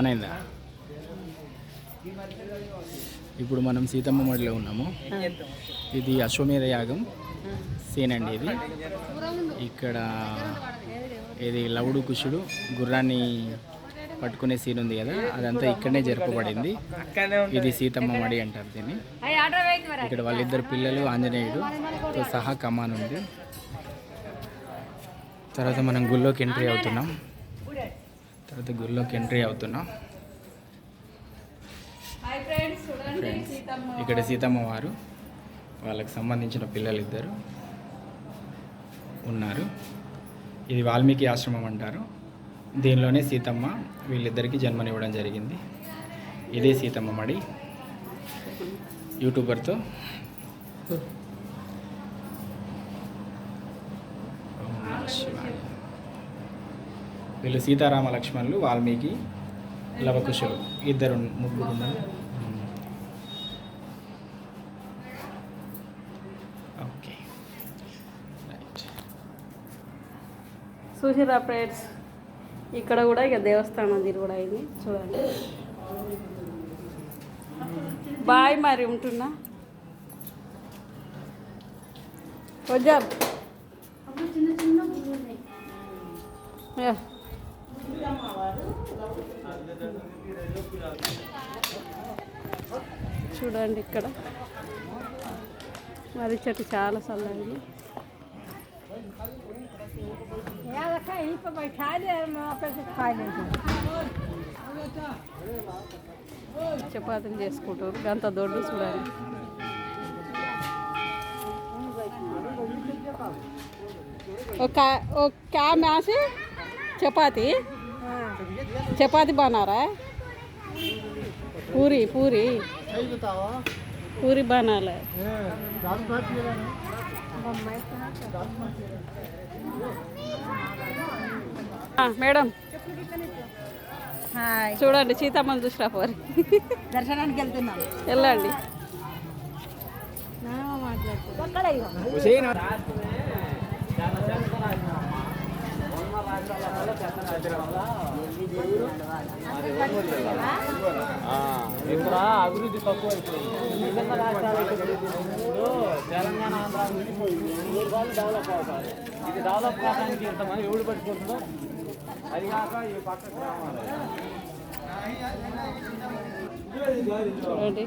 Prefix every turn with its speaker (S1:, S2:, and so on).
S1: ఆనంద ఇప్పుడు మనం సీతమ్మ మడిలో ఉన్నాము. ఇది అశ్వమేధ యాగం సీన్ అండి. ఇది ఇక్కడ ఇది లవుడు కుషుడు గుర్రాన్ని పట్టుకునే సీన్ ఉంది కదా, అదంతా ఇక్కడనే జరపబడింది. ఇది సీతమ్మ మడి అంటారు దీన్ని. ఇక్కడ వాళ్ళిద్దరు పిల్లలు ఆంజనేయుడుతో సహా కమాన్ ఉంది. తర్వాత మనం గుళ్ళోకి ఎంట్రీ అవుతున్నాం. ఫ్రెండ్స్, ఇక్కడ సీతమ్మ వారు వాళ్ళకి సంబంధించిన పిల్లలు ఇద్దరు ఉన్నారు. ఇది వాల్మీకి ఆశ్రమం అంటారు. దీనిలోనే సీతమ్మ వీళ్ళిద్దరికీ జన్మనివ్వడం జరిగింది. ఇదే సీతమ్మ మడి. యూట్యూబర్తో వీళ్ళు సీతారామ లక్ష్మణులు, వాల్మీకి, లవకుశులు ఇద్దరు ముగ్గురు. Okay, right.
S2: చూసిరా ఫ్రెండ్స్, ఇక్కడ కూడా ఇక దేవస్థానం ఇది కూడా అయింది చూడండి. బాయ్, మరి ఉంటున్నా. వద్దాం చూడండి. ఇక్కడ మరి చెట్టు చాలా చల్లగా. చపాతీలు చేసుకుంటారు అంత దొడ్డు చూడండి. क्या मैच चपाती चपाती बना रहा है. पूरी पूरी पूरी बना रहा है. మేడం చూడండి, సీతమ్మని చూసినా పోరి
S3: దర్శనానికి వెళ్తున్నాం.
S2: వెళ్ళండి.
S1: ఇక్కడ అభివృద్ధి తక్కువ అయిపోయింది. తెలంగాణ, ఆంధ్ర డెవలప్ అవుతారు. ఇది డెవలప్ కావడానికి ఇంతమంది ఎవడు పట్టుకుంటుందో అది కాక ఈ పక్క గ్రామాలు
S2: చూడండి.